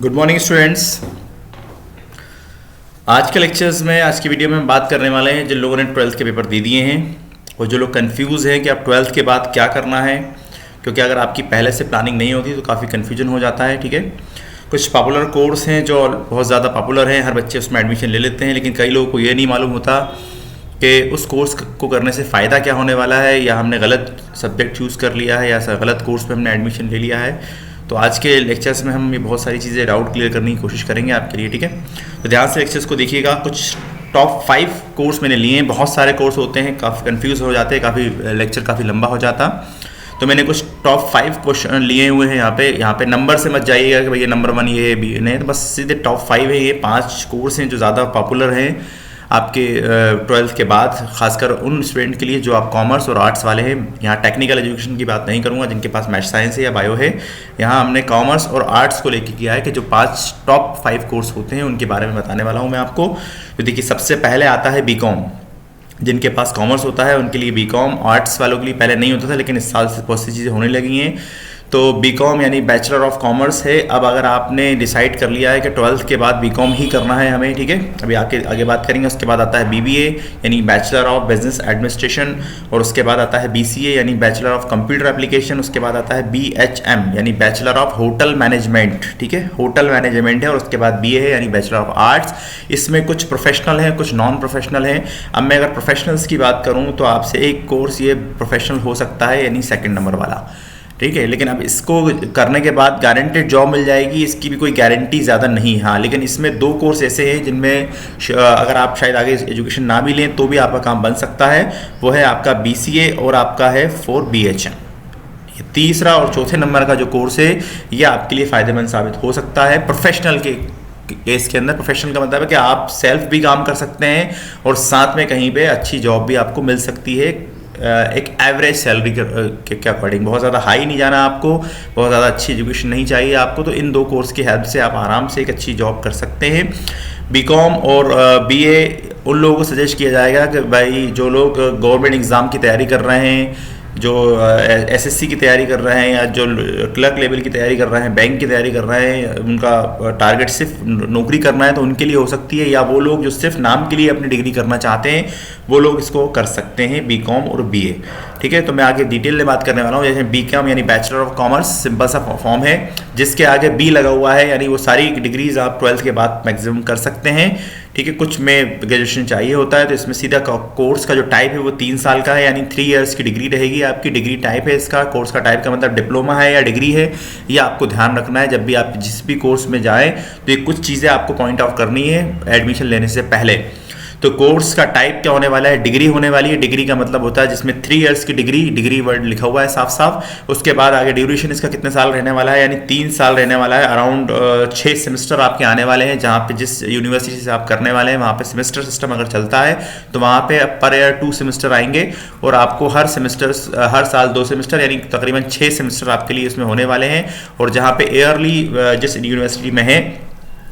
Good morning students. आज के lectures में आज की वीडियो में हम बात करने वाले हैं जिन लोगों ने ट्वेल्थ के पेपर दे दिए हैं और जो लोग कंफ्यूज हैं कि आप ट्वेल्थ के बाद क्या करना है, क्योंकि अगर आपकी पहले से प्लानिंग नहीं होती तो काफ़ी कन्फ्यूजन हो जाता है। ठीक है, कुछ पॉपुलर कोर्स हैं जो बहुत ज़्यादा पॉपुलर हैं, हर बच्चे उसमें एडमिशन ले लेते हैं, लेकिन कई लोगों को ये नहीं मालूम होता कि उस कोर्स को करने से फ़ायदा क्या होने वाला है, या हमने गलत सब्जेक्ट चूज़ कर लिया है या गलत कोर्स पे हमने एडमिशन ले लिया है। तो आज के लेक्चर्स में हम ये बहुत सारी चीज़ें डाउट क्लियर करने की कोशिश करेंगे आपके लिए। ठीक है, तो ध्यान से लेक्चर्स को देखिएगा। कुछ टॉप 5 कोर्स मैंने लिए हैं, बहुत सारे कोर्स होते हैं, काफ़ी कंफ्यूज हो जाते हैं, काफ़ी लेक्चर काफ़ी लंबा हो जाता। तो मैंने कुछ टॉप 5 क्वेश्चन लिए हुए हैं। यहाँ पे नंबर से मत जाइएगा कि भैया नंबर 1 ये बी नहीं, तो बस सीधे टॉप 5 है। ये 5 कोर्स हैं जो ज़्यादा पॉपुलर हैं आपके ट्वेल्थ के बाद, खासकर उन स्टूडेंट के लिए जो आप कॉमर्स और आर्ट्स वाले हैं। यहाँ टेक्निकल एजुकेशन की बात नहीं करूँगा, जिनके पास मैथ साइंस है या बायो है। यहाँ हमने कॉमर्स और आर्ट्स को लेके किया है कि जो 5 टॉप 5 कोर्स होते हैं उनके बारे में बताने वाला हूँ मैं आपको। तो देखिए, सबसे पहले आता है बीकॉम। जिनके पास कॉमर्स होता है उनके लिए बीकॉम, आर्ट्स वालों के लिए पहले नहीं होता था, लेकिन इस साल से बहुत सी चीज़ें होने लगी हैं। तो बीकॉम यानी बैचलर ऑफ कॉमर्स है। अब अगर आपने डिसाइड कर लिया है कि ट्वेल्थ के बाद बीकॉम ही करना है हमें, ठीक है, अभी आगे बात करेंगे। उसके बाद आता है बीबीए यानी बैचलर ऑफ बिजनेस एडमिनिस्ट्रेशन, और उसके बाद आता है बीसीए यानी बैचलर ऑफ कंप्यूटर एप्लीकेशन। उसके बाद आता है बीएचएम यानी बैचलर ऑफ होटल मैनेजमेंट, ठीक है, होटल मैनेजमेंट है। और उसके बाद बीए है यानी बैचलर ऑफ आर्ट्स। इसमें कुछ प्रोफेशनल हैं, कुछ नॉन प्रोफेशनल हैं। अब मैं अगर प्रोफेशनल्स की बात करूँ तो आपसे एक कोर्स ये प्रोफेशनल हो सकता है, यानी 2nd नंबर वाला, ठीक है। लेकिन अब इसको करने के बाद गारंटेड जॉब मिल जाएगी, इसकी भी कोई गारंटी ज़्यादा नहीं। हाँ, लेकिन इसमें 2 कोर्स ऐसे हैं जिनमें अगर आप शायद आगे एजुकेशन ना भी लें तो भी आपका काम बन सकता है। वो है आपका बीसीए और आपका है 4 बीएचएम। ये तीसरा और चौथे नंबर का जो कोर्स है ये आपके लिए फ़ायदेमंद साबित हो सकता है प्रोफेशनल के केस के अंदर। प्रोफेशनल का मतलब है कि आप सेल्फ भी काम कर सकते हैं और साथ में कहीं पे अच्छी जॉब भी आपको मिल सकती है, एक एवरेज सैलरी के अकॉर्डिंग। बहुत ज़्यादा हाई नहीं जाना आपको, बहुत ज़्यादा अच्छी एजुकेशन नहीं चाहिए आपको। तो इन 2 कोर्स की हेल्प से आप आराम से एक अच्छी जॉब कर सकते हैं। बीकॉम और बीए उन लोगों को सजेस्ट किया जाएगा कि भाई जो लोग गवर्नमेंट एग्ज़ाम की तैयारी कर रहे हैं, जो एसएससी की तैयारी कर रहे हैं, या जो क्लर्क लेवल की तैयारी कर रहे हैं, बैंक की तैयारी कर रहे हैं, उनका टारगेट सिर्फ नौकरी करना है तो उनके लिए हो सकती है। या वो लोग जो सिर्फ नाम के लिए अपनी डिग्री करना चाहते हैं वो लोग इसको कर सकते हैं, बीकॉम और बीए, ठीक है। तो मैं आगे डिटेल में बात करने वाला हूँ। जैसे बीकॉम यानी बैचलर ऑफ कॉमर्स, सिंपल सा फॉर्म है जिसके आगे बी लगा हुआ है, यानी वो सारी डिग्रीज आप ट्वेल्थ के बाद मैक्सिमम कर सकते हैं, ठीक है। कुछ में ग्रेजुएशन चाहिए होता है। तो इसमें सीधा कोर्स का जो टाइप है वो 3 साल का है, यानी 3 इयर्स की डिग्री रहेगी आपकी। डिग्री टाइप है इसका, कोर्स का टाइप का मतलब डिप्लोमा है या डिग्री है, ये आपको ध्यान रखना है जब भी आप जिस भी कोर्स में जाएं। तो ये कुछ चीज़ें आपको पॉइंट आउट करनी है एडमिशन लेने से पहले। तो कोर्स का टाइप क्या होने वाला है, डिग्री होने वाली है। डिग्री का मतलब होता है जिसमें 3 इयर्स की डिग्री वर्ड लिखा हुआ है साफ साफ। उसके बाद आगे ड्यूरेशन इसका कितने साल रहने वाला है, यानी 3 साल रहने वाला है। अराउंड 6 सेमेस्टर आपके आने वाले हैं। जहाँ पे जिस यूनिवर्सिटी से आप करने वाले हैं वहाँ पे सेमेस्टर सिस्टम अगर चलता है तो वहाँ पे पर ईयर 2 सेमेस्टर आएंगे, और आपको हर साल 2 सेमेस्टर यानी तकरीबन 6 सेमेस्टर आपके लिए इसमें होने वाले हैं। और जहाँ पे ईयरली जिस यूनिवर्सिटी में है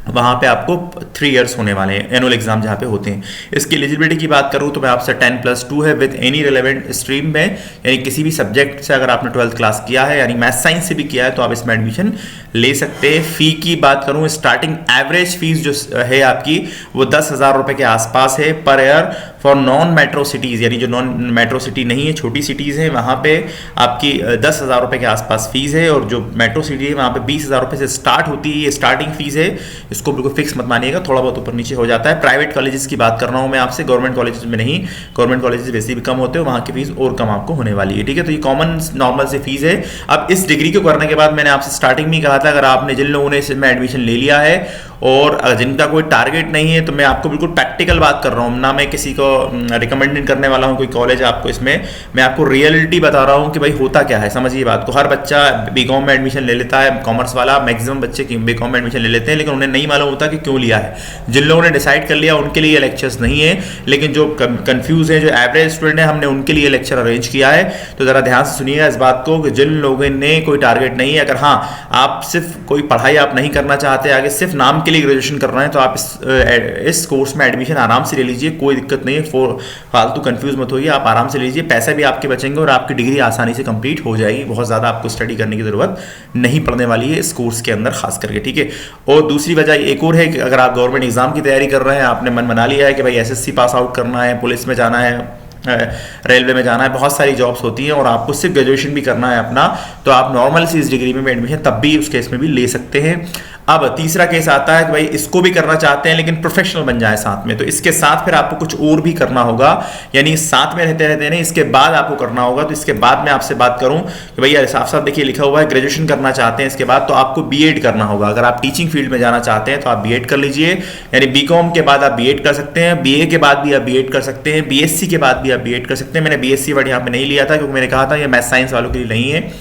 वहाँ पे आपको 3 इयर्स होने वाले हैं, एनुअल एग्जाम जहाँ पे होते हैं। इसकी एलिजिबिलिटी की बात करूँ तो मैं आपसे 10+2 है विद एनी रिलेवेंट स्ट्रीम में, यानी किसी भी सब्जेक्ट से अगर आपने 12th क्लास किया है, यानी मैथ साइंस से भी किया है, तो आप इसमें एडमिशन ले सकते हैं। फ़ी की बात करूँ, स्टार्टिंग एवरेज फीस जो है आपकी वो 10,000 रुपये के आसपास है per year for non metro cities, यानी जो नॉन मेट्रो सिटी नहीं है, छोटी सिटीज़ हैं, वहाँ पे आपकी 10,000 रुपये के आसपास फीस है। और जो मेट्रो सिटी है वहाँ पे 20,000 रुपये से स्टार्ट होती है, ये स्टार्टिंग फीस है। इसको बिल्कुल फिक्स मत मानिएगा, थोड़ा बहुत ऊपर नीचे हो जाता है। प्राइवेट कॉलेजेस की बात कर रहा हूँ मैं आपसे, गवर्नमेंट कॉलेजेस में नहीं। गवर्नमेंट कॉलेजेस वैसे भी कम होते हैं, वहाँ की फीस और कम आपको होने वाली है, ठीक है। तो ये कॉमन नॉर्मल से फीस है। अब इस डिग्री को करने के बाद मैंने आपसे स्टार्टिंग में कहा था, अगर आपने जिन लोगों ने इसमें एडमिशन ले लिया है और जिनका कोई टारगेट नहीं है, तो मैं आपको बिल्कुल प्रैक्टिकल बात कर रहा हूँ ना, मैं किसी को रिकमेंड नहीं करने वाला हूँ कोई कॉलेज आपको। इसमें मैं आपको रियलिटी बता रहा हूँ कि भाई होता क्या है, समझिए बात को। हर बच्चा बीकॉम में एडमिशन ले लेता है, कॉमर्स वाला मैक्सिमम बच्चे बीकॉम में एडमिशन ले लेते हैं, लेकिन उन्हें नहीं मालूम होता कि क्यों लिया है। जिन लोगों ने डिसाइड कर लिया उनके लिए लेक्चर्स नहीं है, लेकिन जो कंफ्यूज है, जो एवरेज स्टूडेंट है, हमने उनके लिए लेक्चर अरेंज किया है। तो ज़रा ध्यान से सुनिएगा इस बात को कि जिन लोगों ने कोई टारगेट नहीं है, अगर हाँ आप सिर्फ कोई पढ़ाई आप नहीं करना चाहते, आगे सिर्फ नाम के के लिए ग्रेजुएशन कर रहे हैं तो आप इस कोर्स में एडमिशन आराम से ले लीजिए, कोई दिक्कत नहीं है, फालतू कंफ्यूज मत होइए, आप आराम से लीजिए, पैसे भी आपके बचेंगे और आपकी डिग्री आसानी से कंप्लीट हो जाएगी, बहुत ज़्यादा आपको स्टडी करने की ज़रूरत नहीं पड़ने वाली है इस कोर्स के अंदर खास करके, ठीक है। और दूसरी वजह एक और है कि अगर आप गवर्नमेंट एग्जाम की तैयारी कर रहे हैं, आपने मन बना लिया है कि भाई एसएससी पास आउट करना है, पुलिस में जाना है, रेलवे में जाना है, बहुत सारी जॉब्स होती हैं और आपको सिर्फ ग्रेजुएशन भी करना है अपना, तो आप नॉर्मल सी इस डिग्री में एडमिशन तब भी उस केस में भी ले सकते हैं। अब तीसरा केस आता है कि भाई इसको भी करना चाहते हैं लेकिन प्रोफेशनल बन जाए साथ में, तो इसके साथ फिर आपको कुछ और भी करना होगा, यानी साथ में रहते रहते नहीं, इसके बाद आपको करना होगा। तो इसके बाद मैं आपसे बात करूं कि भैया साफ साफ देखिए लिखा हुआ है ग्रेजुएशन करना चाहते हैं, इसके बाद तो आपको बीएड करना होगा। अगर आप टीचिंग फील्ड में जाना चाहते हैं तो आप बीएड कर लीजिए, यानी बीकॉम के बाद आप बीएड कर सकते हैं, बीए के बाद भी आप बीएड कर सकते हैं, बीएससी के बाद भी आप बीएड कर सकते हैं। मैंने बीएससी वर्ड यहाँ पे नहीं लिया था क्योंकि मैंने कहा था ये मैथ साइंस वालों के लिए नहीं है,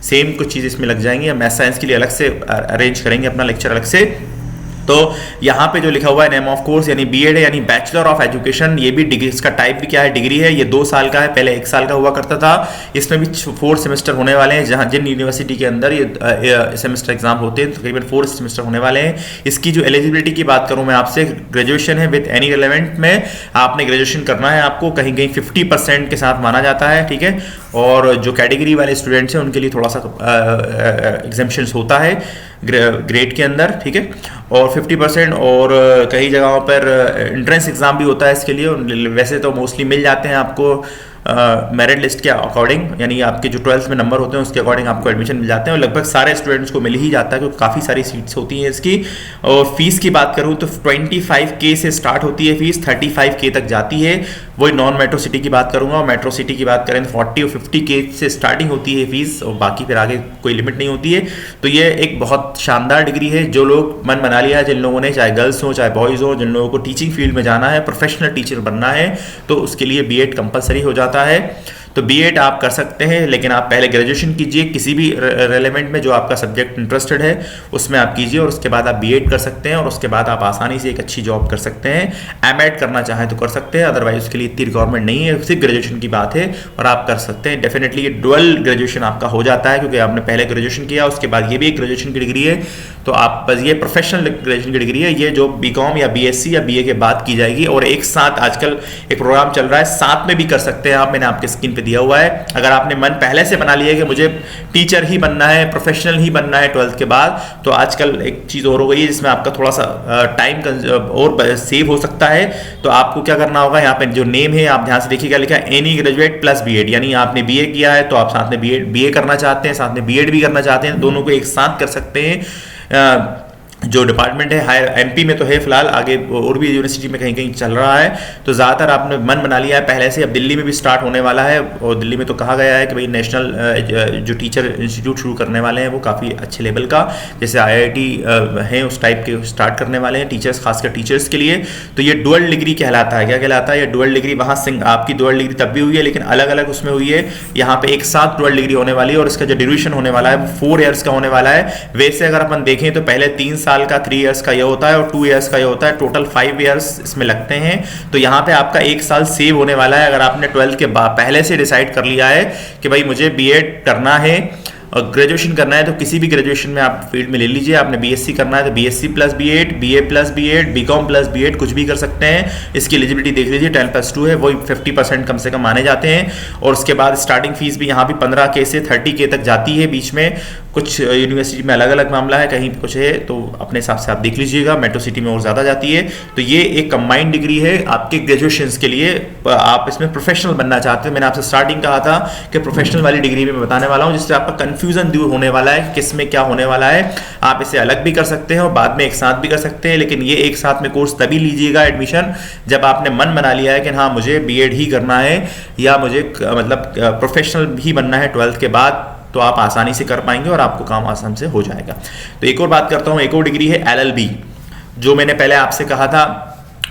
सेम कुछ चीज़ इसमें लग जाएंगी, हम मैथ साइंस के लिए अलग से अरेंज करेंगे अपना लेक्चर अलग से। तो यहाँ पे जो लिखा हुआ है नेम ऑफ कोर्स यानी बीएड है, यानी बैचलर ऑफ एजुकेशन, ये भी डिग्री, इसका टाइप भी क्या है, डिग्री है, ये 2 साल का है, पहले 1 साल का हुआ करता था, इसमें भी 4 सेमेस्टर होने वाले हैं, जहाँ जिन यूनिवर्सिटी के अंदर ये सेमेस्टर एग्जाम होते हैं तकरीबन 4 सेमेस्टर होने वाले हैं। इसकी जो एलिजिबिलिटी की बात करूँ मैं आपसे, ग्रेजुएशन है विद एनी रिलेवेंट में, आपने ग्रेजुएशन करना है, आपको कहीं कहीं 50% के साथ माना जाता है, ठीक है। और जो कैटेगरी वाले स्टूडेंट्स हैं उनके लिए थोड़ा सा एग्जेम्पशन होता है ग्रेड के अंदर, ठीक है, और 50%, और कई जगहों पर एंट्रेंस एग्ज़ाम भी होता है इसके लिए। वैसे तो मोस्टली मिल जाते हैं आपको मेरिट लिस्ट के अकॉर्डिंग, यानी आपके जो 12th में नंबर होते हैं उसके अकॉर्डिंग आपको एडमिशन मिल जाते हैं, और लगभग सारे स्टूडेंट्स को मिल ही जाता है क्योंकि काफ़ी सारी सीट्स होती हैं इसकी। और फीस की बात करूँ तो 25K से स्टार्ट होती है फीस, 35K तक जाती है। वही नॉन मेट्रो सिटी की बात करूँगा, और मेट्रो सिटी की बात करें तो 40 और 50K से स्टार्टिंग होती है फीस, और बाकी फिर आगे कोई लिमिट नहीं होती है। तो ये एक बहुत शानदार डिग्री है, जो लोग मन बना लिया है, जिन लोगों ने, चाहे गर्ल्स हो चाहे बॉयज़ हो, जिन लोगों को टीचिंग फील्ड में जाना है, प्रोफेशनल टीचर बनना है, तो उसके लिए बीएड कंपलसरी हो जाता है। तो बीएड आप कर सकते हैं, लेकिन आप पहले ग्रेजुएशन कीजिए किसी भी रेलेवेंट में जो आपका सब्जेक्ट इंटरेस्टेड है उसमें आप कीजिए, और उसके बाद आप बीएड कर सकते हैं, और उसके बाद आप आसानी से एक अच्छी जॉब कर सकते हैं। एमएड करना चाहें तो कर सकते हैं, अदरवाइज उसके लिए इतनी रिक्वायरमेंट नहीं है, सिर्फ ग्रेजुएशन की बात है और आप कर सकते हैं। डेफिनेटली ये डुअल ग्रेजुएशन आपका हो जाता है क्योंकि आपने पहले ग्रेजुएशन किया, उसके बाद ये भी एक ग्रेजुएशन की डिग्री है। तो आप बस ये प्रोफेशनल ग्रेजुएशन की डिग्री है, ये जो बीकॉम या बीएससी या बीए के बाद की जाएगी, और एक साथ आजकल एक प्रोग्राम चल रहा है, साथ में भी कर सकते हैं आप, मैंने आपके स्क्रीन पे दिया हुआ है। अगर आपने मन पहले से बना लिया है कि मुझे टीचर ही बनना है, प्रोफेशनल ही बनना है 12th के बाद, तो आजकल एक चीज़ और हो गई है जिसमें आपका थोड़ा सा टाइम और सेव हो सकता है। तो आपको क्या करना होगा, यहाँ पे जो नेम है आप ध्यान से देखिएगा, लिखा है एनी ग्रेजुएट प्लस बीएड, यानी आपने बीए किया है तो आप साथ में बीए करना चाहते हैं, साथ में बीएड भी करना चाहते हैं, दोनों को एक साथ कर सकते हैं। जो डिपार्टमेंट है हायर एमपी में तो है फिलहाल, आगे और भी यूनिवर्सिटी में कहीं कहीं चल रहा है। तो ज़्यादातर आपने मन बना लिया है पहले से, अब दिल्ली में भी स्टार्ट होने वाला है, और दिल्ली में तो कहा गया है कि भाई नेशनल जो टीचर इंस्टीट्यूट शुरू करने वाले हैं वो काफ़ी अच्छे लेवल का, जैसे IIT है उस टाइप के स्टार्ट करने वाले हैं टीचर्स, खासकर टीचर्स के लिए। तो ये डुअल डिग्री कहलाता है। क्या कहलाता है ये डुअल डिग्री? वहाँ आपकी डुअल डिग्री तब भी हुई है लेकिन अलग अलग उसमें हुई है, यहाँ पे एक साथ डुअल डिग्री होने वाली है, और इसका जो ड्यूरेशन होने वाला है वो 4 ईयर्स का होने वाला है। वैसे अगर अपन देखें तो पहले 3 साल का 3 ईयर्स का ये होता है और 2 ईयर्स का ये होता है, टोटल 5 ईयर्स इसमें लगते हैं। तो यहाँ पे आपका 1 साल सेव होने वाला है अगर आपने 12th के बाद पहले से डिसाइड कर लिया है कि भाई मुझे बीएड करना है और ग्रेजुएशन करना है, तो किसी भी ग्रेजुएशन में आप फील्ड में ले लीजिए। आपने बीएससी करना है तो BSc plus BEd, BA plus BEd, BCom plus BEd, कुछ भी कर सकते हैं। इसकी एलिजिबिलिटी देख लीजिए, 10+2 है, वही 50% कम से कम माने जाते हैं। और उसके बाद स्टार्टिंग फीस भी यहाँ भी 15K से 30K तक जाती है। बीच में कुछ यूनिवर्सिटी में अलग अलग मामला है, कहीं कुछ है, तो अपने हिसाब से आप देख लीजिएगा। मेट्रो सिटी में और ज़्यादा जाती है। तो ये एक कंबाइंड डिग्री है आपके ग्रेजुएशन के लिए। आप इसमें प्रोफेशनल बनना चाहते हैं, मैंने आपसे स्टार्टिंग कहा था कि प्रोफेशनल वाली डिग्री में बताने वाला हूँ, जिससे आपका कन्फ्यूजन दूर होने वाला है किस में क्या होने वाला है। आप इसे अलग भी कर सकते हैं और बाद में एक साथ भी कर सकते हैं, लेकिन ये एक साथ में कोर्स तभी लीजिएगा एडमिशन जब आपने मन बना लिया है कि हाँ मुझे बीएड ही करना है या मुझे मतलब प्रोफेशनल ही बनना है 12th के बाद, तो आप आसानी से कर पाएंगे और आपको काम आसान से हो जाएगा। तो एक और बात करता हूँ, एक और डिग्री है LLB, जो मैंने पहले आपसे कहा था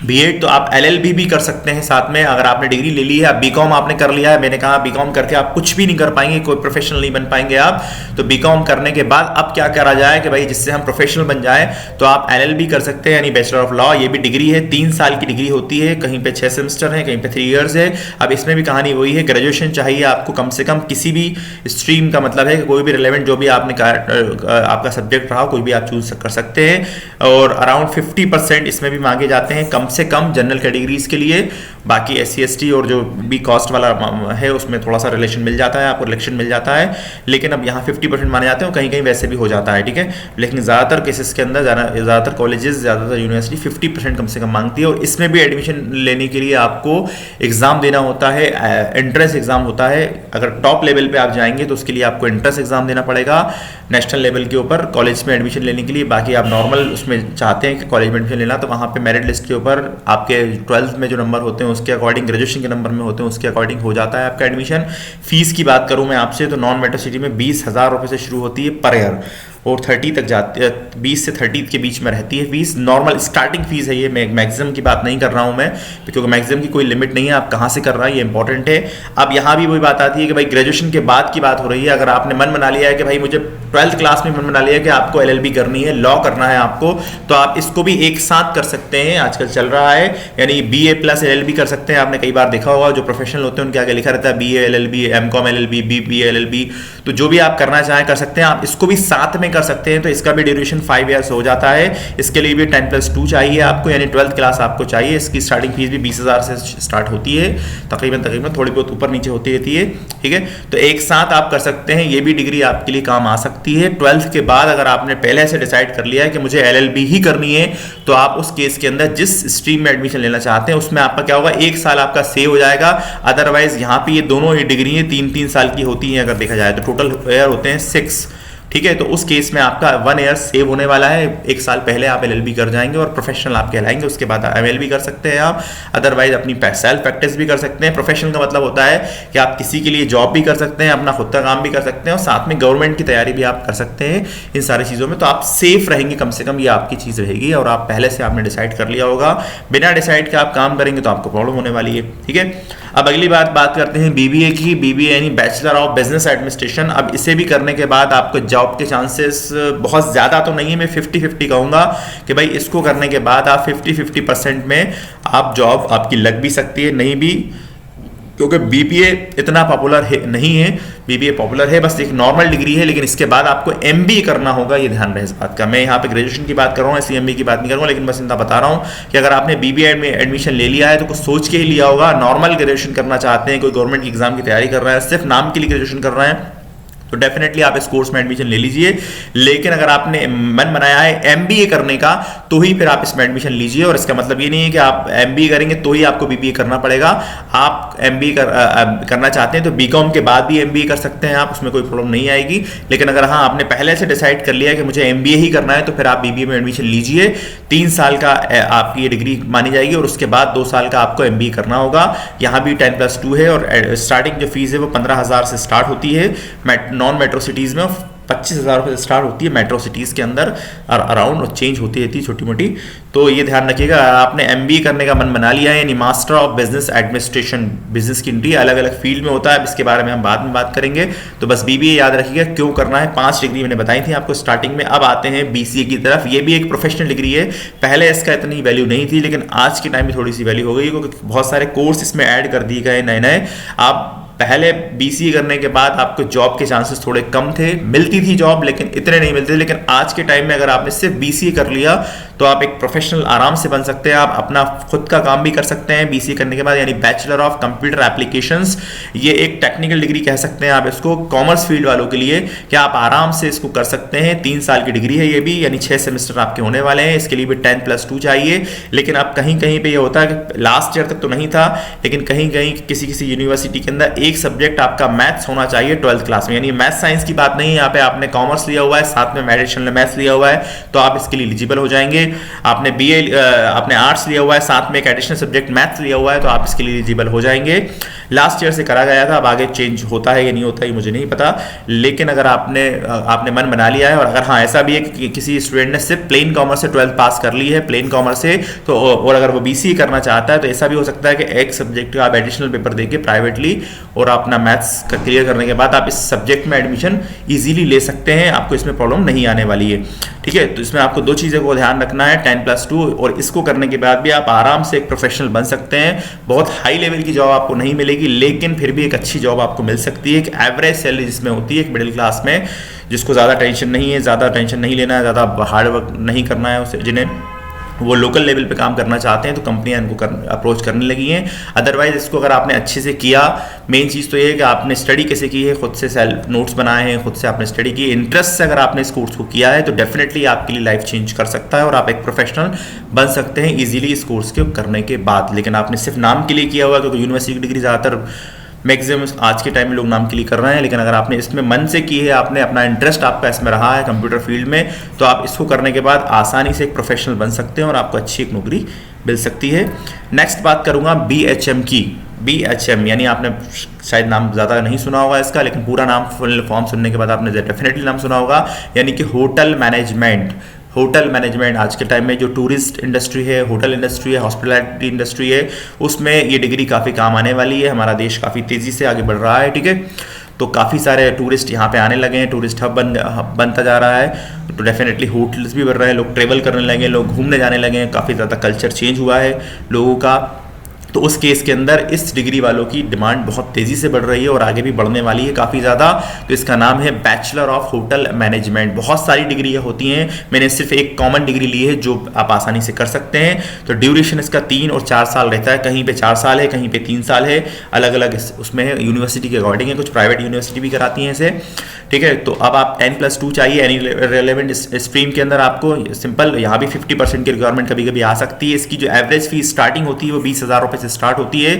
बीएड तो आप एलएलबी भी कर सकते हैं साथ में। अगर आपने डिग्री ले ली है, बीकॉम आपने कर लिया है, मैंने कहा बीकॉम करके आप कुछ भी नहीं कर पाएंगे, कोई प्रोफेशनल नहीं बन पाएंगे आप। तो बीकॉम करने के बाद अब क्या करा जाए कि भाई जिससे हम प्रोफेशनल बन जाए, तो आप एलएलबी कर सकते हैं, यानी बैचलर ऑफ लॉ। ये भी डिग्री है, 3 साल की डिग्री होती है, कहीं पे 6 सेमेस्टर है, कहीं पे 3 इयर्स है। अब इसमें भी कहानी वही है, ग्रेजुएशन चाहिए आपको कम से कम किसी भी स्ट्रीम का, मतलब है कि कोई भी रिलेवेंट जो भी आपने आपका सब्जेक्ट रहा कोई भी आप चूज कर सकते हैं। और अराउंड 50% इसमें भी मांगे जाते हैं कम से कम जनरल कैटेगरीज के लिए। बाकी SC/ST और जो भी कास्ट वाला है उसमें थोड़ा सा रिलेक्शन मिल जाता है, आपको रिलेक्शन मिल जाता है, लेकिन अब यहाँ 50% माने जाते हैं, कहीं कहीं वैसे भी हो जाता है, ठीक है। लेकिन ज़्यादातर केसेस के अंदर ज़्यादातर कॉलेजेस, ज़्यादातर यूनिवर्सिटी 50% कम से कम मांगती है। और इसमें भी एडमिशन लेने के लिए आपको एग्ज़ाम देना होता है, एंट्रेंस एग्ज़ाम होता है। अगर टॉप लेवल पर आप जाएंगे तो उसके लिए आपको एंट्रेंस एग्ज़ाम देना पड़ेगा नेशनल लेवल के ऊपर कॉलेज में एडमिशन लेने के लिए। बाकी आप नॉर्मल उसमें चाहते हैं कि कॉलेज में एडमिशन लेना, तो वहाँ पे मेरिट लिस्ट के ऊपर आपके 12th में जो नंबर होते हैं उसके अकॉर्डिंग, ग्रेजुएशन के नंबर में होते हैं उसके अकॉर्डिंग हो जाता है आपका एडमिशन। फीस की बात करूँ मैं आपसे तो नॉन मेट्रो सिटी में 20,000 रुपये से शुरू होती है पर ईयर, और 30 तक जाती है, 20 से 30 के बीच में रहती है फीस। नॉर्मल स्टार्टिंग फीस है ये, मैं मैक्सिमम की बात नहीं कर रहा हूँ मैं, क्योंकि मैक्सिमम की कोई लिमिट नहीं है, आप कहाँ से कर रहा है ये इंपॉर्टेंट है। अब यहाँ भी वही बात आती है कि भाई ग्रेजुएशन के बाद की बात हो रही है। अगर आपने मन बना लिया है कि भाई मुझे 12th क्लास में मन बना लिया है कि आपको LLB करनी है, लॉ करना है आपको, तो आप इसको भी एक साथ कर सकते हैं, आजकल चल रहा है, यानी BA + LLB कर सकते हैं। आपने कई बार देखा होगा जो प्रोफेशनल होते हैं उनके आगे लिखा रहता है BA LLB, MCOM LLB, BBA LLB, तो जो भी आप करना चाहें कर सकते हैं। आप इसको भी साथ में कर सकते हैं, तो इसका भी ड्यूरेशन 5 इयर्स हो जाता है। इसके लिए भी 10+2 चाहिए आपको, यानी 12th क्लास आपको चाहिए। इसकी स्टार्टिंग फीस भी 20,000 से स्टार्ट होती है, तकरीबन थोड़ी बहुत ऊपर नीचे होती रहती है, ठीक है। तो एक साथ आप कर सकते हैं, ये भी डिग्री आपके लिए काम आ सकती है। 12th के बाद अगर आपने पहले से डिसाइड कर लिया है कि मुझे LLB ही करनी है, तो आप उस केस के अंदर जिस स्ट्रीम में एडमिशन लेना चाहते हैं उसमें आपका क्या होगा, 1 साल आपका सेव हो जाएगा। अदरवाइज यहाँ पे ये दोनों ही डिग्री 3-3 साल की होती हैं, अगर देखा जाए तो टोटल ईयर होते हैं 6, ठीक है। तो उस केस में आपका 1 ईयर सेव होने वाला है। 1 साल पहले आप LLB कर जाएंगे और प्रोफेशनल आप कहलाएंगे, उसके बाद MLB कर सकते हैं आप। अदरवाइज अपनी सेल्फ प्रैक्टिस भी कर सकते हैं। प्रोफेशनल का मतलब होता है कि आप किसी के लिए जॉब भी कर सकते हैं, अपना खुद का काम भी कर सकते हैं, और साथ में गवर्नमेंट की तैयारी भी आप कर सकते हैं। इन सारी चीज़ों में तो आप सेफ रहेंगे, कम से कम ये आपकी चीज़ रहेगी। और आप पहले से आपने डिसाइड कर लिया होगा, बिना डिसाइड के आप काम करेंगे तो आपको प्रॉब्लम होने वाली है, ठीक है। अब अगली बात करते हैं BBA की। BBA यानी बैचलर ऑफ बिजनेस एडमिनिस्ट्रेशन। अब इसे भी करने के बाद आपको जॉब के चांसेस बहुत ज़्यादा तो नहीं है, मैं 50-50 कहूँगा कि भाई इसको करने के बाद आप 50-50% में आप जॉब आपकी लग भी सकती है, नहीं भी, क्योंकि BBA इतना पॉपुलर है नहीं है। BBA पॉपुलर है, बस एक नॉर्मल डिग्री है, लेकिन इसके बाद आपको MBA करना होगा, ये ध्यान रहे इस बात का। मैं यहाँ पे ग्रेजुएशन की बात कर रहा हूँ, इसलिए MBA की बात नहीं करूँगा, लेकिन बस इतना बता रहा हूँ कि अगर आपने BBA में एडमिशन ले लिया है तो कुछ सोच के ही लिया होगा। नॉर्मल ग्रेजुएशन करना चाहते हैं, कोई गवर्नमेंट एग्जाम की तैयारी कर रहा है, सिर्फ नाम के लिए ग्रेजुएशन कर रहे हैं, तो डेफिनेटली आप इस कोर्स में एडमिशन ले लीजिए। लेकिन अगर आपने मन बनाया है MBA करने का, तो ही फिर आप इसमें एडमिशन लीजिए। और इसका मतलब ये नहीं है कि आप MBA करेंगे तो ही आपको BBA करना पड़ेगा। आप MBA करना चाहते हैं तो BCom के बाद भी MBA कर सकते हैं आप, उसमें कोई प्रॉब्लम नहीं आएगी। लेकिन अगर हाँ आपने पहले से डिसाइड कर लिया है कि मुझे MBA ही करना है, तो फिर आप BBA में एडमिशन लीजिए। 3 साल का आपकी ये डिग्री मानी जाएगी, और उसके बाद 2 साल का आपको MBA करना होगा। यहाँ भी 10+2 है, और स्टार्टिंग जो फीस है वो 15,000 से स्टार्ट होती है। नॉन मेट्रो सिटीज़ में 25,000 रुपये से स्टार्ट होती है, मेट्रो सिटीज़ के अंदर अराउंड, और चेंज होती रहती है छोटी मोटी। तो ये ध्यान रखिएगा, आपने MBA करने का मन बना लिया है, यानी master of business administration, business की एंट्री अलग अलग फील्ड में होता है, इसके बारे में हम बाद में बात करेंगे। तो बस BBA याद रखिएगा क्यों करना है। 5 डिग्री मैंने बताई थी आपको स्टार्टिंग में। अब आते हैं BCA की तरफ। ये भी एक प्रोफेशनल डिग्री है, पहले इसका इतनी वैल्यू नहीं थी, लेकिन आज के टाइम में थोड़ी सी वैल्यू हो गई, क्योंकि बहुत सारे कोर्स इसमें ऐड कर दिए गए नए। आप पहले BCA करने के बाद आपको जॉब के चांसेस थोड़े कम थे, मिलती थी जॉब लेकिन इतने नहीं मिलते। लेकिन आज के टाइम में अगर आपने सिर्फ BCA कर लिया तो आप एक प्रोफेशनल आराम से बन सकते हैं। आप अपना खुद का काम भी कर सकते हैं BCA करने के बाद, यानी बैचलर ऑफ कंप्यूटर एप्लीकेशंस। ये एक टेक्निकल डिग्री कह सकते हैं आप इसको, कॉमर्स फील्ड वालों के लिए, कि आप आराम से इसको कर सकते हैं। 3 साल की डिग्री है ये भी, यानी 6 सेमेस्टर आपके होने वाले हैं। इसके लिए भी 10+2 चाहिए। लेकिन अब कहीं कहीं पे ये होता है कि लास्ट ईयर तक तो नहीं था, लेकिन कहीं कहीं किसी यूनिवर्सिटी के अंदर एक सब्जेक्ट आपका मैथ्स होना चाहिए 12th क्लास में, यानी मैथ साइंस की बात नहीं है यहाँ पे। आपने कॉमर्स लिया हुआ है, साथ में एडिशनल मैथ्स लिया हुआ है, तो आप इसके लिए एलिजिबल हो जाएंगे। आपने आपने आर्ट्स लिया हुआ है, साथ में एक एडिशनल सब्जेक्ट मैथ्स लिया हुआ है, तो आप इसके लिए एलिजिबल हो जाएंगे। लास्ट ईयर से करा गया था, अब आगे चेंज होता है या नहीं होता है मुझे नहीं पता, लेकिन अगर आपने मन बना लिया है, और अगर हाँ ऐसा भी है कि किसी स्टूडेंट ने सिर्फ प्लेन कॉमर्स से 12th पास कर ली है, प्लेन कॉमर्स से, तो और अगर वो BCA करना चाहता है तो ऐसा भी हो सकता है कि एक सब्जेक्ट का आप एडिशनल पेपर देके प्राइवेटली और अपना मैथ्स का क्लियर करने के बाद आप इस सब्जेक्ट में एडमिशन ईजिली ले सकते हैं, आपको इसमें प्रॉब्लम नहीं आने वाली है। ठीक है, तो इसमें आपको 2 चीज़ों को ध्यान रखना है, 10+2, और इसको करने के बाद भी आप आराम से एक प्रोफेशनल बन सकते हैं। बहुत हाई लेवल की जॉब आपको नहीं मिलेगी, लेकिन फिर भी एक अच्छी जॉब आपको मिल सकती है, एक एवरेज सैलरी जिसमें होती है, एक मिडिल क्लास में, जिसको ज़्यादा टेंशन नहीं है, ज़्यादा टेंशन नहीं लेना है, ज़्यादा हार्ड वर्क नहीं करना है उसे, जिन्हें वो लोकल लेवल पे काम करना चाहते हैं तो कंपनियां इनको अप्रोच करने लगी हैं। अदरवाइज इसको अगर आपने अच्छे से किया, मेन चीज़ तो ये है कि आपने स्टडी कैसे की है, खुद से सेल्फ नोट्स बनाए हैं, खुद से आपने स्टडी की, इंटरेस्ट से अगर आपने इस कोर्स को किया है तो डेफिनेटली आपके लिए लाइफ चेंज कर सकता है और आप एक प्रोफेशनल बन सकते हैं ईजिली इस कोर्स के करने के बाद। लेकिन आपने सिर्फ नाम के लिए किया हुआ, क्योंकि यूनिवर्सिटी की डिग्री ज़्यादातर मैक्सिमम आज के टाइम में लोग नाम के लिए कर रहे हैं, लेकिन अगर आपने इसमें मन से की है, आपने अपना इंटरेस्ट आपका इसमें रहा है कंप्यूटर फील्ड में, तो आप इसको करने के बाद आसानी से एक प्रोफेशनल बन सकते हैं और आपको अच्छी एक नौकरी मिल सकती है। नेक्स्ट बात करूंगा BHM की। BHM यानी आपने शायद नाम ज़्यादा नहीं सुना होगा इसका, लेकिन पूरा नाम फुल फॉर्म सुनने के बाद आपने डेफिनेटली नाम सुना होगा, यानी कि होटल मैनेजमेंट। होटल मैनेजमेंट आज के टाइम में जो टूरिस्ट इंडस्ट्री है, होटल इंडस्ट्री है, हॉस्पिटैलिटी इंडस्ट्री है, उसमें ये डिग्री काफ़ी काम आने वाली है। हमारा देश काफ़ी तेज़ी से आगे बढ़ रहा है, ठीक है, तो काफ़ी सारे टूरिस्ट यहाँ पे आने लगे हैं, टूरिस्ट हब बनता जा रहा है, तो डेफिनेटली होटल्स भी बढ़ रहे हैं, लोग ट्रेवल करने लगे, लोग घूमने जाने लगे हैं, काफ़ी ज़्यादा कल्चर चेंज हुआ है लोगों का। तो उस केस के अंदर इस डिग्री वालों की डिमांड बहुत तेज़ी से बढ़ रही है और आगे भी बढ़ने वाली है काफ़ी ज़्यादा। तो इसका नाम है बैचलर ऑफ होटल मैनेजमेंट। बहुत सारी डिग्रियाँ होती हैं, मैंने सिर्फ एक कॉमन डिग्री ली है जो आप आसानी से कर सकते हैं। तो ड्यूरेशन इसका 3 और 4 साल रहता है, कहीं पे 4 साल है, कहीं पे 3 साल है, अलग अलग उसमें है, यूनिवर्सिटी के अकॉर्डिंग है, कुछ प्राइवेट यूनिवर्सिटी भी कराती हैं इसे, ठीक है। तो अब आप 10+2 चाहिए एनी रेलेवेंट स्ट्रीम के अंदर, आपको सिंपल यहाँ भी 50% की रिक्वायरमेंट कभी कभी आ सकती है। इसकी जो एवरेज फीस स्टार्टिंग होती है वो 20,000 रुपये से स्टार्ट होती है,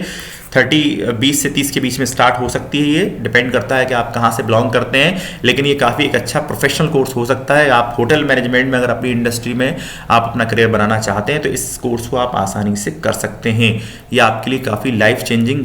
20 से 30 के बीच में स्टार्ट हो सकती है, ये डिपेंड करता है कि आप कहाँ से बिलोंग करते हैं। लेकिन ये काफ़ी एक अच्छा प्रोफेशनल कोर्स हो सकता है। आप होटल मैनेजमेंट में अगर अपनी इंडस्ट्री में आप अपना करियर बनाना चाहते हैं तो इस कोर्स को आप आसानी से कर सकते हैं। ये आपके लिए काफ़ी लाइफ चेंजिंग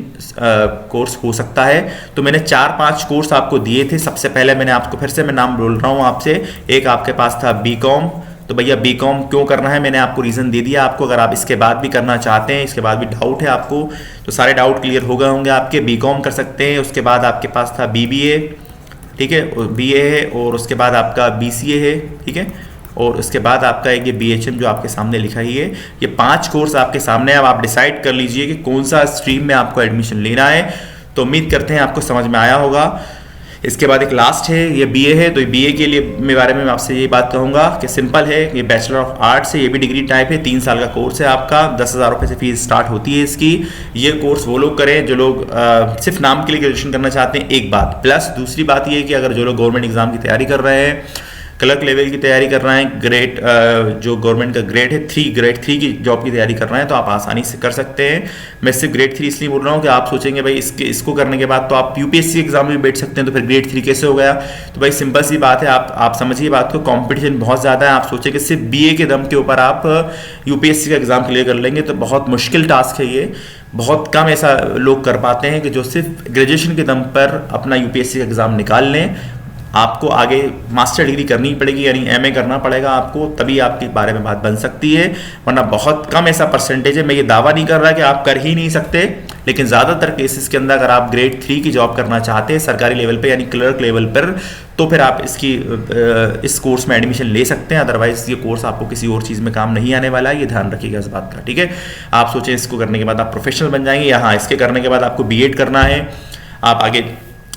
कोर्स हो सकता है। तो मैंने 4-5 कोर्स आपको दिए थे। सबसे पहले मैंने आपको, फिर से मैं नाम बोल रहा हूँ आपसे, एक आपके पास था BCom। तो भैया BCom क्यों करना है, मैंने आपको रीज़न दे दिया आपको। अगर आप इसके बाद भी करना चाहते हैं, इसके बाद भी डाउट है आपको, तो सारे डाउट क्लियर हो गए होंगे आपके। BCom कर सकते हैं। उसके बाद आपके पास था BBA, ठीक है, BA है, और उसके बाद आपका BCA है, ठीक है, और उसके बाद आपका एक ये BHM जो आपके सामने लिखा ही है। ये 5 कोर्स आपके सामने। अब आप डिसाइड कर लीजिए कि कौन सा स्ट्रीम में आपको एडमिशन लेना है। तो उम्मीद करते हैं आपको समझ में आया होगा। इसके बाद एक लास्ट है, ये BA है। तो BA के लिए मेरे बारे में मैं आपसे ये बात कहूँगा कि सिंपल है, ये बैचलर ऑफ आर्ट्स है, ये भी डिग्री टाइप है, 3 साल का कोर्स है आपका, 10,000 रुपये से फीस स्टार्ट होती है इसकी। ये कोर्स वो लोग करें जो लोग सिर्फ नाम के लिए ग्रेजुएशन करना चाहते हैं, एक बात। प्लस दूसरी बात ये है कि अगर जो लोग गवर्नमेंट एग्जाम की तैयारी कर रहे हैं, क्लर्क लेवल की तैयारी कर रहे हैं, ग्रेड जो गवर्नमेंट का ग्रेड है 3, ग्रेड 3 की जॉब की तैयारी कर रहे हैं, तो आप आसानी से कर सकते हैं। मैं सिर्फ ग्रेड 3 इसलिए बोल रहा हूँ कि आप सोचेंगे भाई इसको करने के बाद तो आप UPSC एग्जाम में बैठ सकते हैं, तो फिर ग्रेड 3 कैसे हो गया। तो भाई सिंपल सी बात है, आप समझिए बात को, कंपटीशन बहुत ज़्यादा है। आप सोचें कि सिर्फ BA के दम के ऊपर आप UPSC का एग्ज़ाम क्लियर कर लेंगे, तो बहुत मुश्किल टास्क है ये। बहुत कम ऐसा लोग कर पाते हैं कि जो सिर्फ ग्रेजुएशन के दम पर अपना UPSC का एग्ज़ाम निकाल लें। आपको आगे मास्टर डिग्री करनी पड़ेगी, यानी MA करना पड़ेगा आपको, तभी आपके बारे में बात बन सकती है, वरना बहुत कम ऐसा परसेंटेज है। मैं ये दावा नहीं कर रहा कि आप कर ही नहीं सकते, लेकिन ज़्यादातर केसेस के अंदर अगर आप ग्रेड 3 की जॉब करना चाहते हैं सरकारी लेवल पे, यानी क्लर्क लेवल पर, तो फिर आप इस कोर्स में एडमिशन ले सकते हैं। अदरवाइज ये कोर्स आपको किसी और चीज़ में काम नहीं आने वाला है, ये ध्यान रखिएगा इस बात का, ठीक है। आप सोचें इसको करने के बाद आप प्रोफेशनल बन जाएंगे, या हाँ इसके करने के बाद आपको B.Ed करना है, आप आगे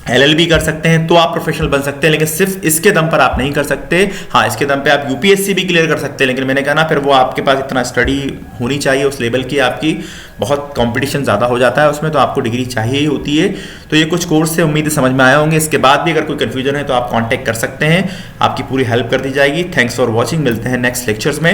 LLB कर सकते हैं, तो आप प्रोफेशनल बन सकते हैं। लेकिन सिर्फ इसके दम पर आप नहीं कर सकते। हाँ, इसके दम पे आप UPSC भी क्लियर कर सकते हैं, लेकिन मैंने कहा ना, फिर वो आपके पास इतना स्टडी होनी चाहिए उस लेवल की, आपकी बहुत कंपटीशन ज़्यादा हो जाता है उसमें, तो आपको डिग्री चाहिए ही होती है। तो ये कुछ कोर्स से उम्मीद समझ में आए होंगे। इसके बाद भी अगर कोई कन्फ्यूजन है तो आप कॉन्टैक्ट कर सकते हैं, आपकी पूरी हेल्प कर दी जाएगी। थैंक्स फॉर वॉचिंग, मिलते हैं नेक्स्ट लेक्चर्स में।